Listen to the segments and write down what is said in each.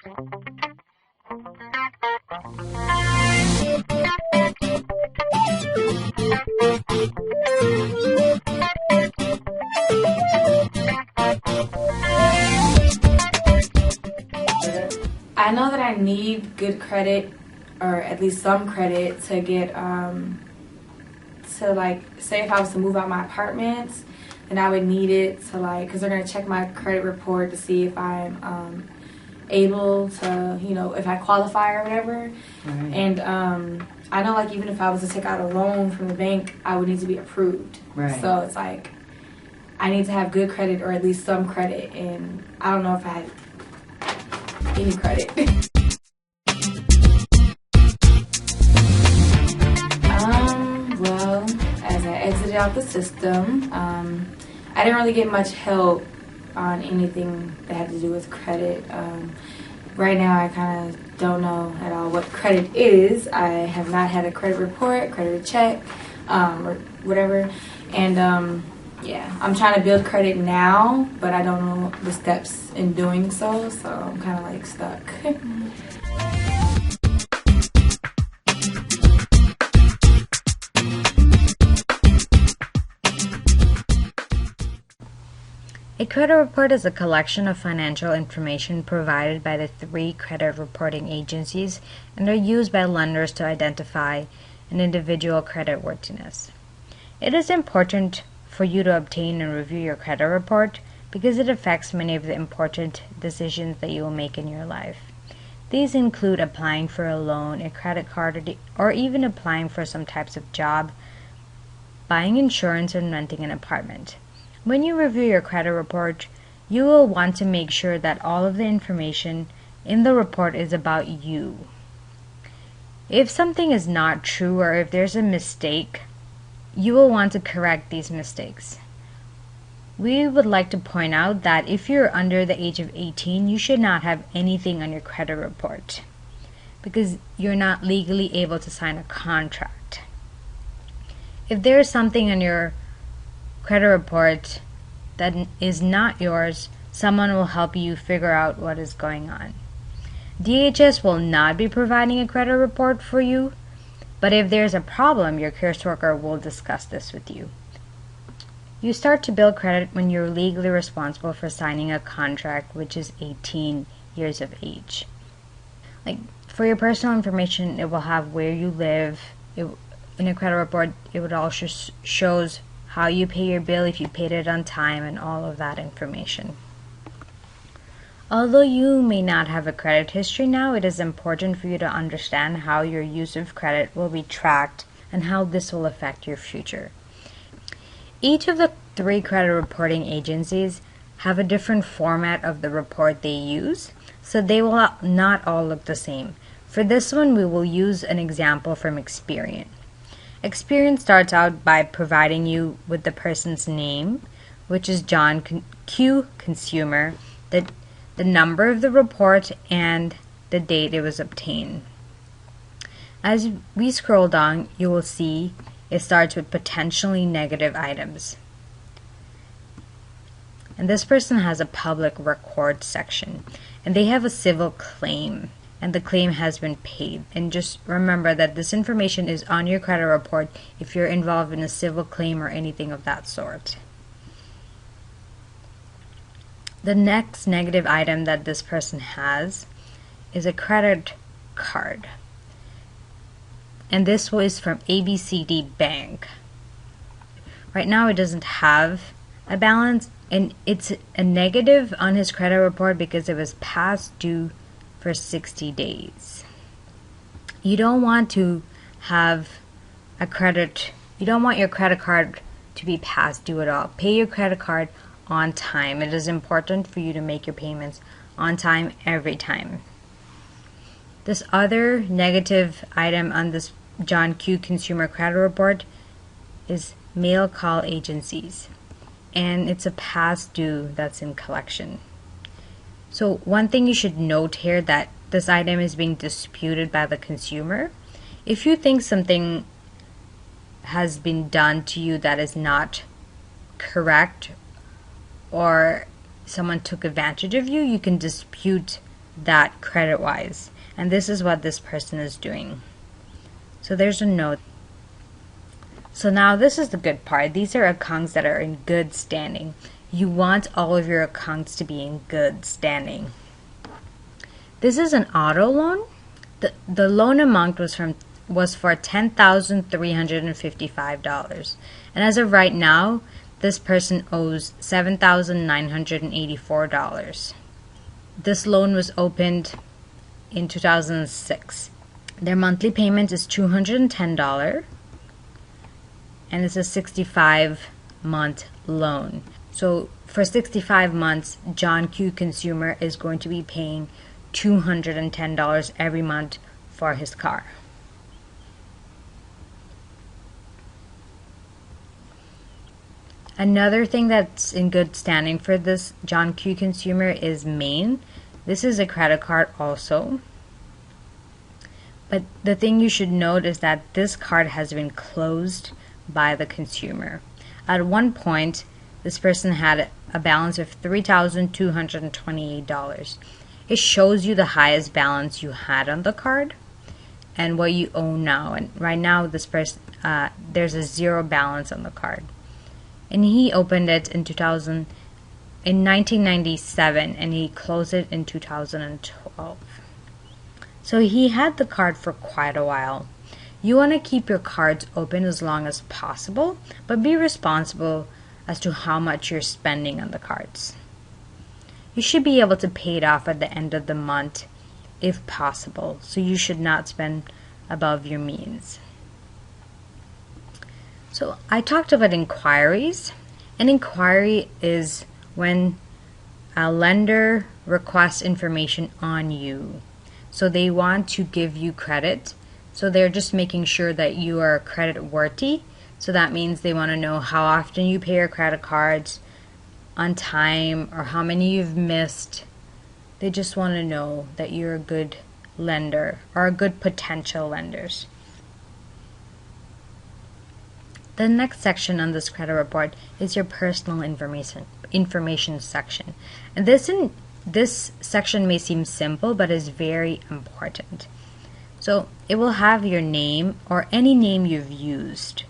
I know that I need good credit, or at least some credit, to get to, like, say if I was to move out my apartments, then I would need it to, like, because they're going to check my credit report to see if I'm able to, you know, if I qualify or whatever. Right. And I know, like, even if I was to take out a loan from the bank, I would need to be approved. Right. So it's like I need to have good credit, or at least some credit, and I don't know if I had any credit. Well, as I exited out the system, I didn't really get much help on anything that had to do with credit. Right now, I kind of don't know at all what credit is. I have not had a credit report, credit check, or whatever. And yeah, I'm trying to build credit now, but I don't know the steps in doing so, so I'm kind of like stuck. A credit report is a collection of financial information provided by the 3 credit reporting agencies and are used by lenders to identify an individual creditworthiness. It is important for you to obtain and review your credit report because it affects many of the important decisions that you will make in your life. These include applying for a loan, a credit card, or even applying for some types of job, buying insurance, and renting an apartment. When you review your credit report, you will want to make sure that all of the information in the report is about you. If something is not true or if there's a mistake, you will want to correct these mistakes. We would like to point out that if you're under the age of 18, you should not have anything on your credit report because you're not legally able to sign a contract. If there is something on your credit report that is not yours, someone will help you figure out what is going on. DHS will not be providing a credit report for you, but if there's a problem, your caseworker will discuss this with you. You start to build credit when you're legally responsible for signing a contract, which is 18 years of age. Like, for your personal information, it will have where you live. In a credit report, it would also shows how you pay your bill, if you paid it on time, and all of that information. Although you may not have a credit history now, it is important for you to understand how your use of credit will be tracked and how this will affect your future. Each of the 3 credit reporting agencies have a different format of the report they use, so they will not all look the same. For this one, we will use an example from Experian. Experian starts out by providing you with the person's name, which is John Q. Consumer, the number of the report, and the date it was obtained. As we scroll down, you will see it starts with potentially negative items. And this person has a public record section, and they have a civil claim, and the claim has been paid. And just remember that this information is on your credit report if you're involved in a civil claim or anything of that sort. The next negative item that this person has is a credit card. And this was from ABCD Bank. Right now it doesn't have a balance, and it's a negative on his credit report because it was past due for 60 days. You don't want to have you don't want your credit card to be past due at all. Pay your credit card on time. It is important for you to make your payments on time every time. This other negative item on this John Q. Consumer Credit Report is mail call agencies, and it's a past due that's in collection. So one thing you should note here, that this item is being disputed by the consumer. If you think something has been done to you that is not correct, or someone took advantage of you, you can dispute that credit-wise. And this is what this person is doing. So there's a note. So now this is the good part. These are accounts that are in good standing. You want all of your accounts to be in good standing. This is an auto loan. The loan amount was for $10,355. And as of right now, this person owes $7,984. This loan was opened in 2006. Their monthly payment is $210, and it's a 65-month loan. So for 65 months, John Q. Consumer is going to be paying $210 every month for his car. Another thing that's in good standing for this John Q. Consumer is Maine. This is a credit card also. But the thing you should note is that this card has been closed by the consumer. At one point, this person had a balance of $3,228. It shows you the highest balance you had on the card and what you owe now. And right now, this person there's a zero balance on the card. And he opened it in 1997, and he closed it in 2012. So he had the card for quite a while. You want to keep your cards open as long as possible, but be responsible as to how much you're spending on the cards. You should be able to pay it off at the end of the month if possible, so you should not spend above your means. So I talked about inquiries. An inquiry is when a lender requests information on you. So they want to give you credit. So they're just making sure that you are credit worthy. So that means they want to know how often you pay your credit cards on time or how many you've missed. They just want to know that you're a good lender or a good potential lenders. The next section on this credit report is your personal information section. And this section may seem simple, but is very important. So it will have your name or any name you've used.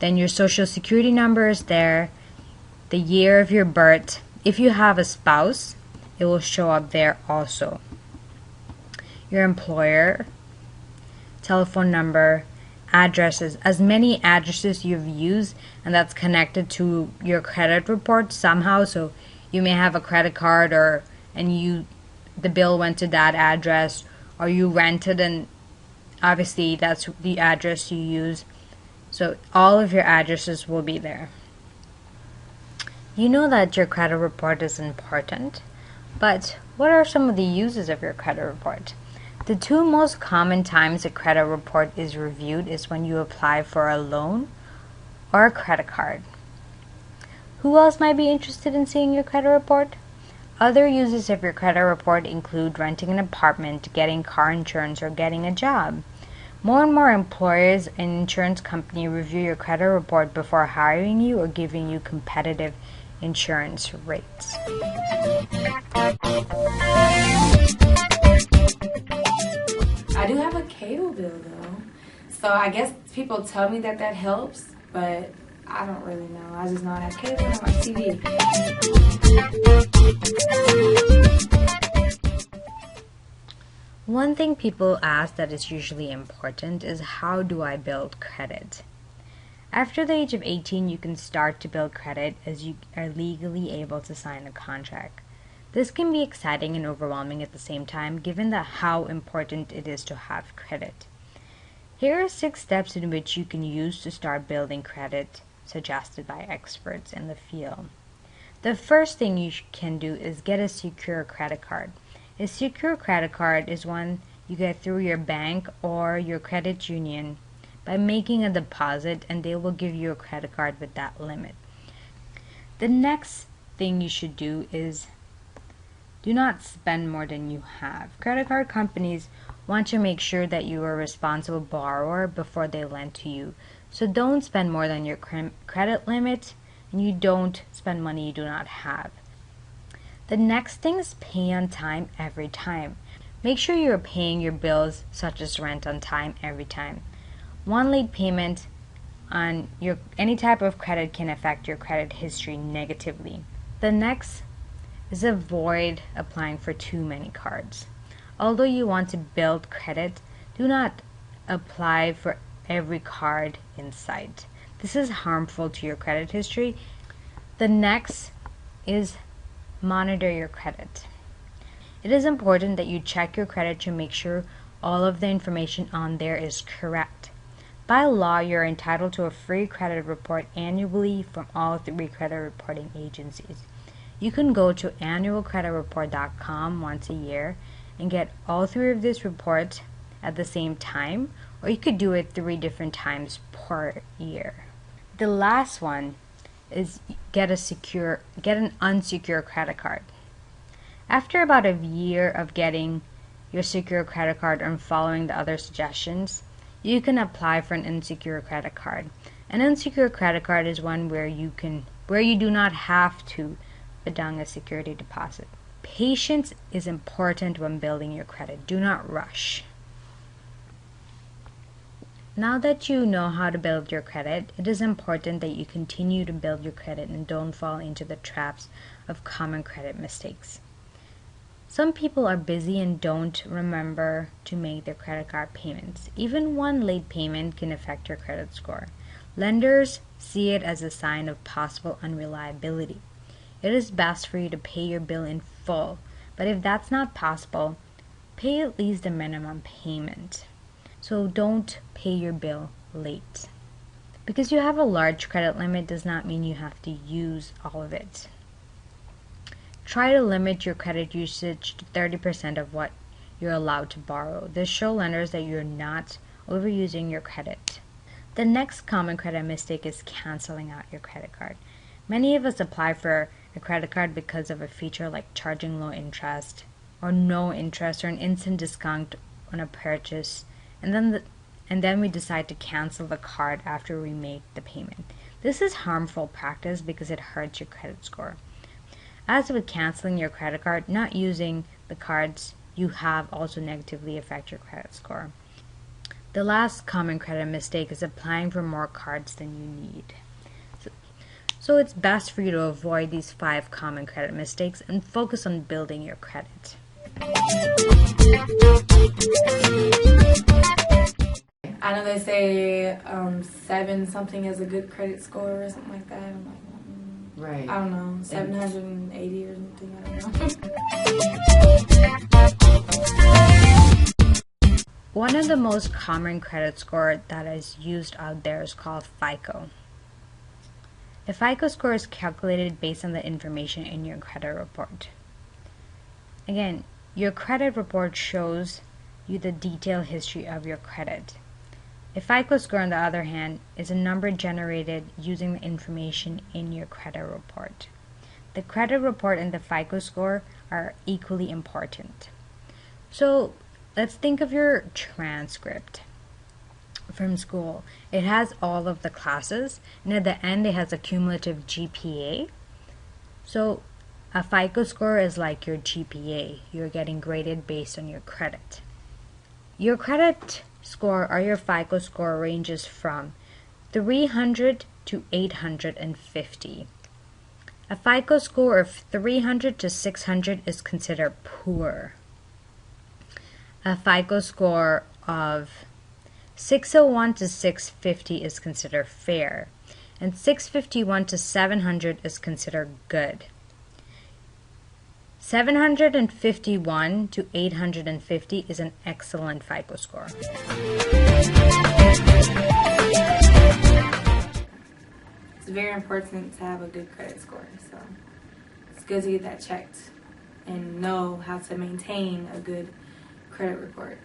Then your social security number is there, the year of your birth. If you have a spouse, it will show up there also. Your employer, telephone number, addresses, as many addresses you've used and that's connected to your credit report somehow. So you may have a credit card and the bill went to that address, or you rented and obviously that's the address you use. So all of your addresses will be there. You know that your credit report is important, but what are some of the uses of your credit report? The two most common times a credit report is reviewed is when you apply for a loan or a credit card. Who else might be interested in seeing your credit report? Other uses of your credit report include renting an apartment, getting car insurance, or getting a job. More and more employers and insurance companies review your credit report before hiring you or giving you competitive insurance rates. I do have a cable bill though, so I guess people tell me that helps, but I don't really know. I just know I have cable and I watch TV. One thing people ask that is usually important is, how do I build credit? After the age of 18, you can start to build credit as you are legally able to sign a contract. This can be exciting and overwhelming at the same time, given how important it is to have credit. Here are 6 steps in which you can use to start building credit, suggested by experts in the field. The first thing you can do is get a secure credit card. A secure credit card is one you get through your bank or your credit union by making a deposit, and they will give you a credit card with that limit. The next thing you should do is do not spend more than you have. Credit card companies want to make sure that you are a responsible borrower before they lend to you. So don't spend more than your credit limit, and you don't spend money you do not have. The next thing is pay on time every time. Make sure you're paying your bills such as rent on time every time. One late payment on any type of credit can affect your credit history negatively. The next is avoid applying for too many cards. Although you want to build credit, do not apply for every card in sight. This is harmful to your credit history. The next is monitor your credit. It is important that you check your credit to make sure all of the information on there is correct. By law, you're entitled to a free credit report annually from all 3 credit reporting agencies. You can go to annualcreditreport.com once a year and get all 3 of these reports at the same time, or you could do it 3 different times per year. The last one is get an unsecured credit card. After about a year of getting your secure credit card and following the other suggestions, you can apply for an unsecured credit card. An unsecured credit card is one where you do not have to put down a security deposit. Patience is important when building your credit. Do not rush. Now that you know how to build your credit, it is important that you continue to build your credit and don't fall into the traps of common credit mistakes. Some people are busy and don't remember to make their credit card payments. Even one late payment can affect your credit score. Lenders see it as a sign of possible unreliability. It is best for you to pay your bill in full, but if that's not possible, pay at least the minimum payment. So don't pay your bill late. Because you have a large credit limit does not mean you have to use all of it. Try to limit your credit usage to 30% of what you're allowed to borrow. This shows lenders that you're not overusing your credit. The next common credit mistake is canceling out your credit card. Many of us apply for a credit card because of a feature like charging low interest or no interest or an instant discount on a purchase, and then we decide to cancel the card after we make the payment. This is harmful practice because it hurts your credit score. As with canceling your credit card, not using the cards you have also negatively affect your credit score. The last common credit mistake is applying for more cards than you need. So it's best for you to avoid these 5 common credit mistakes and focus on building your credit. I know they say 7 something is a good credit score or something like that. I'm like, Right. I don't know, 780 or something. I don't know. One of the most common credit score that is used out there is called FICO. A FICO score is calculated based on the information in your credit report. Again, your credit report shows you the detailed history of your credit. A FICO score, on the other hand, is a number generated using the information in your credit report. The credit report and the FICO score are equally important. So let's think of your transcript from school. It has all of the classes, and at the end it has a cumulative GPA. So a FICO score is like your GPA. You're getting graded based on your credit. Your credit score or your FICO score ranges from 300 to 850. A FICO score of 300 to 600 is considered poor. A FICO score of 601 to 650 is considered fair, and 651 to 700 is considered good. 751 to 850 is an excellent FICO score. It's very important to have a good credit score, so it's good to get that checked and know how to maintain a good credit report.